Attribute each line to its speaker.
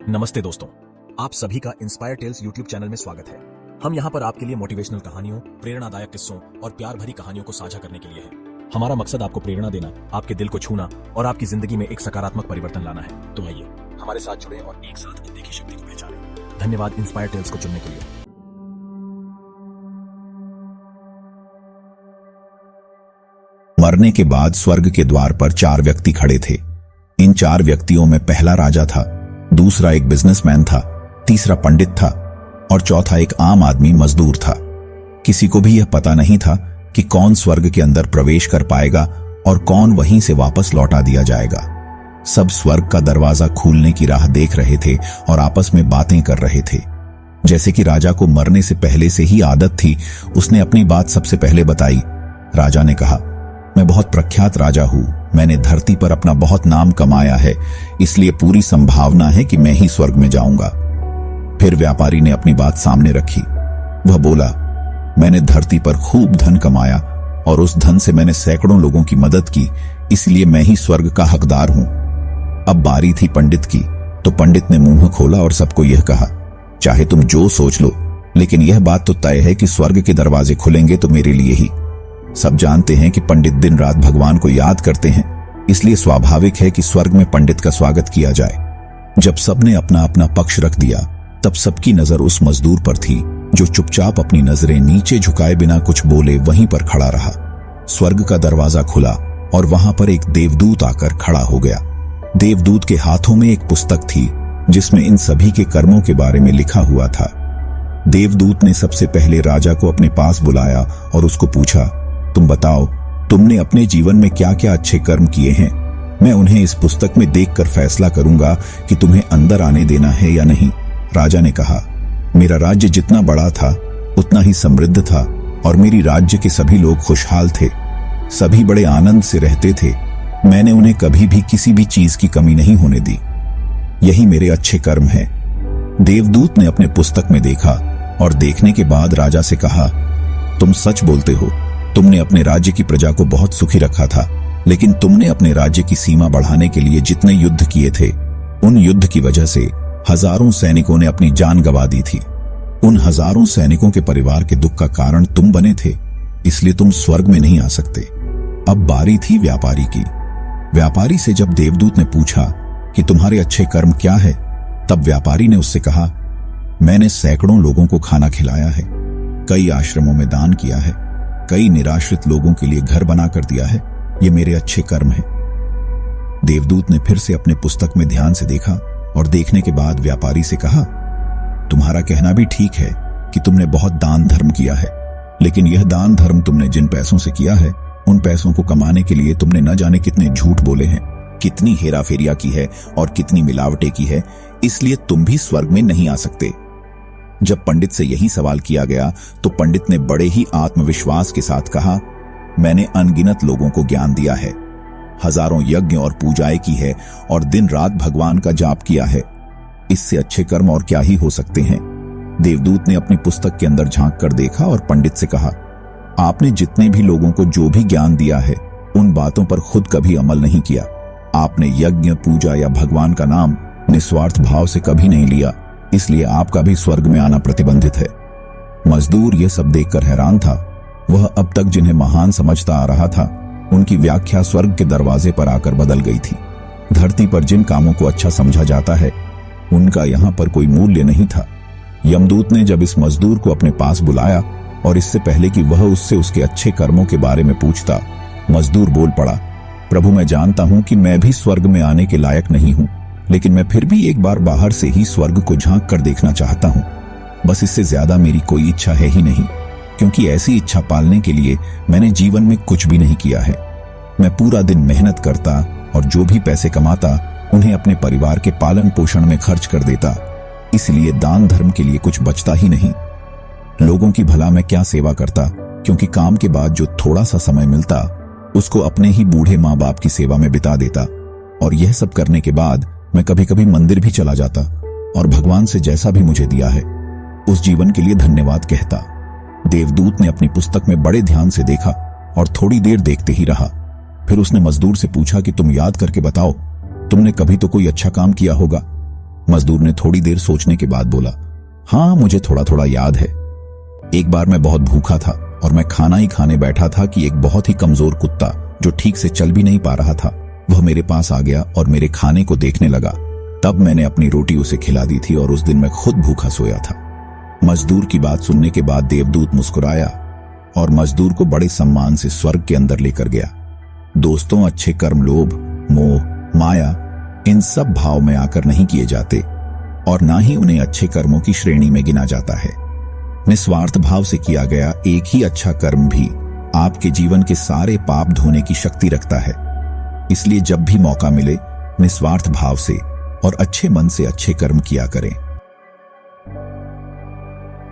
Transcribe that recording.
Speaker 1: नमस्ते दोस्तों, आप सभी का इंस्पायर टेल्स यूट्यूब चैनल में स्वागत है। हम यहाँ पर आपके लिए मोटिवेशनल कहानियों, प्रेरणादायक किस्सों और प्यार भरी कहानियों को साझा करने के लिए है। हमारा मकसद आपको प्रेरणा देना, आपके दिल को छूना और आपकी जिंदगी में एक सकारात्मक परिवर्तन लाना है। तो आइए हमारे साथ जुड़े और एक साथ इनकी शक्ति को पहचानें। धन्यवाद इंस्पायर टेल्स को चुनने के लिए।
Speaker 2: मरने के बाद स्वर्ग के द्वार पर 4 व्यक्ति खड़े थे। इन 4 व्यक्तियों में पहला राजा था, दूसरा एक बिजनेसमैन था, तीसरा पंडित था और चौथा एक आम आदमी मजदूर था। किसी को भी यह पता नहीं था कि कौन स्वर्ग के अंदर प्रवेश कर पाएगा और कौन वहीं से वापस लौटा दिया जाएगा। सब स्वर्ग का दरवाजा खुलने की राह देख रहे थे और आपस में बातें कर रहे थे। जैसे कि राजा को मरने से पहले से ही आदत थी, उसने अपनी बात सबसे पहले बताई। राजा ने कहा, मैं बहुत प्रख्यात राजा हूं, मैंने धरती पर अपना बहुत नाम कमाया है, इसलिए पूरी संभावना है कि मैं ही स्वर्ग में जाऊंगा। फिर व्यापारी ने अपनी बात सामने रखी। वह बोला, मैंने धरती पर खूब धन कमाया और उस धन से मैंने सैकड़ों लोगों की मदद की, इसलिए मैं ही स्वर्ग का हकदार हूं। अब बारी थी पंडित की, तो पंडित ने मुंह खोला और सबको यह कहा, चाहे तुम जो सोच लो, लेकिन यह बात तो तय है कि स्वर्ग के दरवाजे खुलेंगे तो मेरे लिए ही। सब जानते हैं कि पंडित दिन रात भगवान को याद करते हैं, इसलिए स्वाभाविक है कि स्वर्ग में पंडित का स्वागत किया जाए। जब सबने अपना अपना पक्ष रख दिया, तब सबकी नजर उस मजदूर पर थी जो चुपचाप अपनी नजरें नीचे झुकाए बिना कुछ बोले वहीं पर खड़ा रहा। स्वर्ग का दरवाजा खुला और वहां पर एक देवदूत आकर खड़ा हो गया। देवदूत के हाथों में एक पुस्तक थी जिसमें इन सभी के कर्मों के बारे में लिखा हुआ था। देवदूत ने सबसे पहले राजा को अपने पास बुलाया और उसको पूछा, तुम बताओ, तुमने अपने जीवन में क्या क्या अच्छे कर्म किए हैं? मैं उन्हें इस पुस्तक में देखकर फैसला करूंगा कि तुम्हें अंदर आने देना है या नहीं। राजा ने कहा, मेरा राज्य जितना बड़ा था उतना ही समृद्ध था और मेरी राज्य के सभी लोग खुशहाल थे, सभी बड़े आनंद से रहते थे। मैंने उन्हें कभी भी किसी भी चीज की कमी नहीं होने दी। यही मेरे अच्छे कर्म हैं। देवदूत ने अपने पुस्तक में देखा और देखने के बाद राजा से कहा, तुम सच बोलते हो, तुमने अपने राज्य की प्रजा को बहुत सुखी रखा था, लेकिन तुमने अपने राज्य की सीमा बढ़ाने के लिए जितने युद्ध किए थे, उन युद्ध की वजह से हजारों सैनिकों ने अपनी जान गंवा दी थी। उन हजारों सैनिकों के परिवार के दुख का कारण तुम बने थे, इसलिए तुम स्वर्ग में नहीं आ सकते। अब बारी थी व्यापारी की। व्यापारी से जब देवदूत ने पूछा कि तुम्हारे अच्छे कर्म क्या है, तब व्यापारी ने उससे कहा, मैंने सैकड़ों लोगों को खाना खिलाया है, कई आश्रमों में दान किया है, कई निराश्रित लोगों के लिए घर बनाकर दिया है, ये मेरे अच्छे कर्म हैं। देवदूत ने फिर से अपने पुस्तक में ध्यान से देखा और देखने के बाद व्यापारी से कहा, तुम्हारा कहना भी ठीक है कि तुमने बहुत दान धर्म किया है, लेकिन यह दान धर्म तुमने जिन पैसों से किया है, उन पैसों को कमाने के लिए तुमने न जाने कितने झूठ बोले हैं, कितनी हेराफेरिया की है और कितनी मिलावटें की है, इसलिए तुम भी स्वर्ग में नहीं आ सकते। जब पंडित से यही सवाल किया गया तो पंडित ने बड़े ही आत्मविश्वास के साथ कहा, मैंने अनगिनत लोगों को ज्ञान दिया है, हजारों यज्ञ और पूजाएं की है और दिन रात भगवान का जाप किया है, इससे अच्छे कर्म और क्या ही हो सकते हैं। देवदूत ने अपनी पुस्तक के अंदर झांक कर देखा और पंडित से कहा, आपने जितने भी लोगों को जो भी ज्ञान दिया है, उन बातों पर खुद कभी अमल नहीं किया। आपने यज्ञ, पूजा या भगवान का नाम निस्वार्थ भाव से कभी नहीं लिया, इसलिए आपका भी स्वर्ग में आना प्रतिबंधित है। मजदूर यह सब देखकर हैरान था। वह अब तक जिन्हें महान समझता आ रहा था, उनकी व्याख्या स्वर्ग के दरवाजे पर आकर बदल गई थी। धरती पर जिन कामों को अच्छा समझा जाता है, उनका यहां पर कोई मूल्य नहीं था। यमदूत ने जब इस मजदूर को अपने पास बुलाया और इससे पहले कि वह उससे उसके अच्छे कर्मों के बारे में पूछता, मजदूर बोल पड़ा, प्रभु, मैं जानता हूं कि मैं भी स्वर्ग में आने के लायक नहीं हूं, लेकिन मैं फिर भी एक बार बाहर से ही स्वर्ग को झांक कर देखना चाहता हूं। बस इससे ज्यादा मेरी कोई इच्छा है ही नहीं, क्योंकि ऐसी इच्छा पालने के लिए मैंने जीवन में कुछ भी नहीं किया है। मैं पूरा दिन मेहनत करता और जो भी पैसे कमाता उन्हें अपने परिवार के पालन पोषण में खर्च कर देता, इसलिए दान धर्म के लिए कुछ बचता ही नहीं। लोगों की भला मैं क्या सेवा करता, क्योंकि काम के बाद जो थोड़ा सा समय मिलता उसको अपने ही बूढ़े माँ बाप की सेवा में बिता देता। और यह सब करने के बाद मैं कभी कभी मंदिर भी चला जाता और भगवान से जैसा भी मुझे दिया है उस जीवन के लिए धन्यवाद कहता। देवदूत ने अपनी पुस्तक में बड़े ध्यान से देखा और थोड़ी देर देखते ही रहा। फिर उसने मजदूर से पूछा कि तुम याद करके बताओ, तुमने कभी तो कोई अच्छा काम किया होगा। मजदूर ने थोड़ी देर सोचने के बाद बोला, हाँ मुझे थोड़ा थोड़ा याद है। एक बार मैं बहुत भूखा था और मैं खाना ही खाने बैठा था कि एक बहुत ही कमजोर कुत्ता जो ठीक से चल भी नहीं पा रहा था वह मेरे पास आ गया और मेरे खाने को देखने लगा। तब मैंने अपनी रोटी उसे खिला दी थी और उस दिन मैं खुद भूखा सोया था। मजदूर की बात सुनने के बाद देवदूत मुस्कुराया और मजदूर को बड़े सम्मान से स्वर्ग के अंदर लेकर गया। दोस्तों, अच्छे कर्म लोभ, मोह, माया इन सब भाव में आकर नहीं किए जाते और ना ही उन्हें अच्छे कर्मों की श्रेणी में गिना जाता है। निस्वार्थ भाव से किया गया एक ही अच्छा कर्म भी आपके जीवन के सारे पाप धोने की शक्ति रखता है। इसलिए जब भी मौका मिले निस्वार्थ भाव से और अच्छे मन से अच्छे कर्म किया करें।